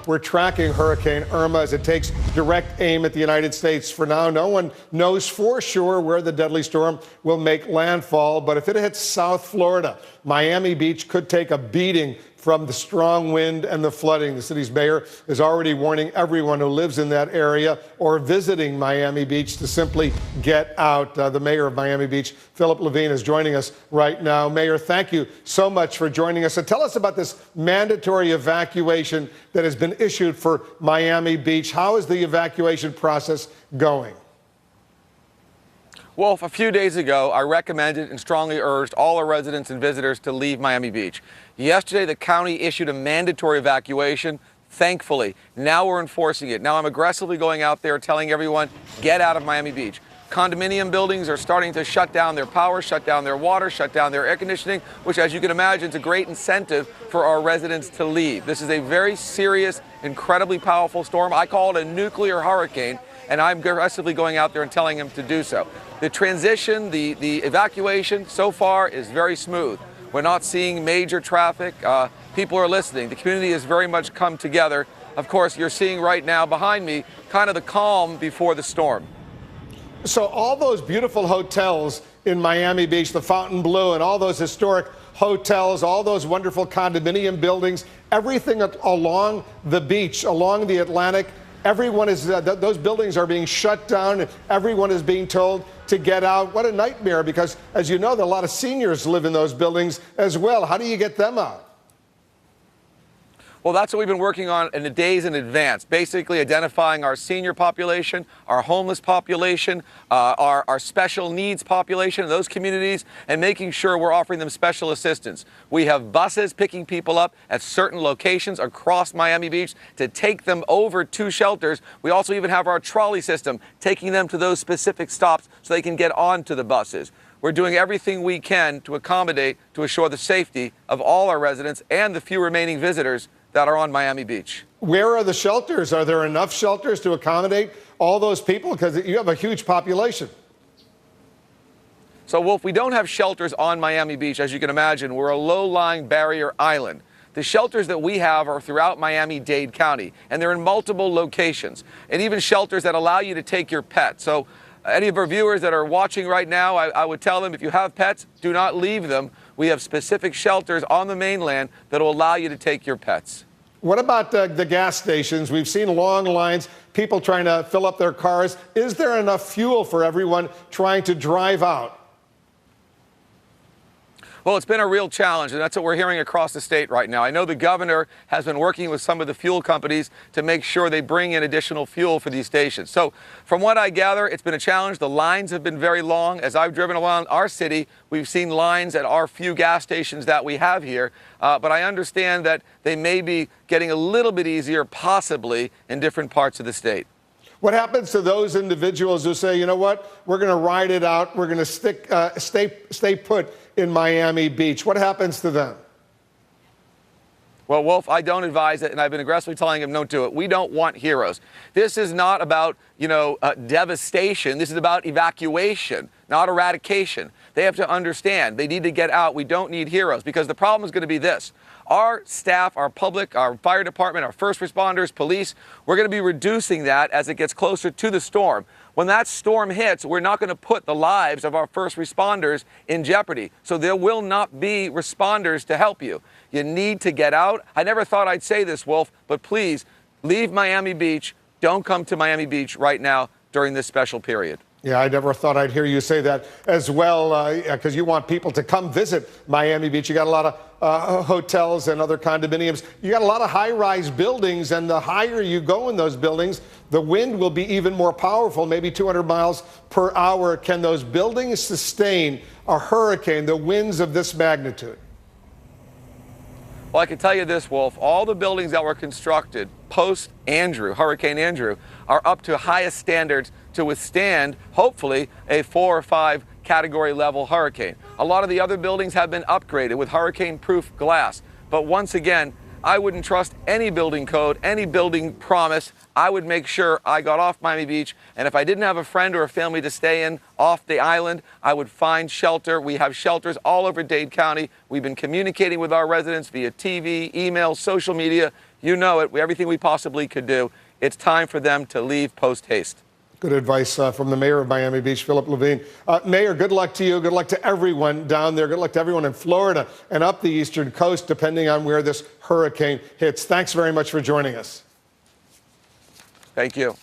we're tracking Hurricane Irma as it takes direct aim at the United States. For now, no one knows for sure where the deadly storm will make landfall, but if it hits South Florida, Miami Beach could take a beating from the strong wind and the flooding. The city's mayor is already warning everyone who lives in that area or visiting Miami Beach to simply get out. The mayor of Miami Beach, Philip Levine, is joining us right now. Mayor, thank you so much for joining us. So tell us about this mandatory evacuation that has been issued for Miami Beach. How is the evacuation process going? Wolf, a few days ago, I recommended and strongly urged all our residents and visitors to leave Miami Beach. Yesterday, the county issued a mandatory evacuation. Thankfully, now we're enforcing it. Now I'm aggressively going out there telling everyone, get out of Miami Beach. Condominium buildings are starting to shut down their power, shut down their water, shut down their air conditioning, which, as you can imagine, is a great incentive for our residents to leave. This is a very serious, incredibly powerful storm. I call it a nuclear hurricane, and I'm aggressively going out there and telling them to do so. The transition, the evacuation so far is very smooth. We're not seeing major traffic. People are listening. The community has very much come together. Of course, you're seeing right now behind me kind of the calm before the storm. So all those beautiful hotels in Miami Beach, the Fontainebleau and all those historic hotels, all those wonderful condominium buildings, everything along the beach, along the Atlantic, everyone is, those buildings are being shut down and everyone is being told to get out. What a nightmare, because as you know, a lot of seniors live in those buildings as well. How do you get them out? Well, that's what we've been working on in the days in advance, basically identifying our senior population, our homeless population, our special needs population in those communities, and making sure we're offering them special assistance. We have buses picking people up at certain locations across Miami Beach to take them over to shelters. We also even have our trolley system taking them to those specific stops so they can get onto the buses. We're doing everything we can to accommodate, to assure the safety of all our residents and the few remaining visitors that are on Miami Beach. Where are the shelters? Are there enough shelters to accommodate all those people? Because you have a huge population. So, Wolf, we don't have shelters on Miami Beach. As you can imagine, we're a low-lying barrier island. The shelters that we have are throughout Miami-Dade County, and they're in multiple locations, and even shelters that allow you to take your pet. So any of our viewers that are watching right now, I would tell them, if you have pets, do not leave them. We have specific shelters on the mainland that will allow you to take your pets. What about the gas stations? We've seen long lines, people trying to fill up their cars. Is there enough fuel for everyone trying to drive out? Well, it's been a real challenge, and that's what we're hearing across the state right now. I know the governor has been working with some of the fuel companies to make sure they bring in additional fuel for these stations. So from what I gather, it's been a challenge. The lines have been very long. As I've driven around our city, we've seen lines at our few gas stations that we have here. But I understand that they may be getting a little bit easier, possibly, in different parts of the state. What happens to those individuals who say, you know what, we're going to ride it out, we're going to stay put in Miami Beach? What happens to them? Well, Wolf, I don't advise it, and I've been aggressively telling him don't do it. We don't want heroes. This is not about, devastation. This is about evacuation, not eradication. They have to understand. They need to get out. We don't need heroes, because the problem is going to be this. Our staff, our public, our fire department, our first responders, police, we're going to be reducing that as it gets closer to the storm. When that storm hits, we're not going to put the lives of our first responders in jeopardy. So there will not be responders to help you. You need to get out. I never thought I'd say this, Wolf, but please leave Miami Beach. Don't come to Miami Beach right now during this special period. Yeah, I never thought I'd hear you say that as well, because you want people to come visit Miami Beach. You got a lot of hotels and other condominiums. You got a lot of high-rise buildings, and the higher you go in those buildings, the wind will be even more powerful, maybe 200 miles per hour. Can those buildings sustain a hurricane, the winds of this magnitude? Well, I can tell you this, Wolf. All the buildings that were constructed post-Andrew, Hurricane Andrew, are up to highest standards to withstand, hopefully, a 4 or 5 category level hurricane. A lot of the other buildings have been upgraded with hurricane-proof glass. But once again, I wouldn't trust any building code, any building promise. I would make sure I got off Miami Beach, and if I didn't have a friend or a family to stay in off the island, I would find shelter. We have shelters all over Dade County. We've been communicating with our residents via TV, email, social media. You know it, everything we possibly could do. It's time for them to leave post-haste. Good advice from the mayor of Miami Beach, Philip Levine. Mayor, good luck to you. Good luck to everyone down there. Good luck to everyone in Florida and up the eastern coast, depending on where this hurricane hits. Thanks very much for joining us. Thank you.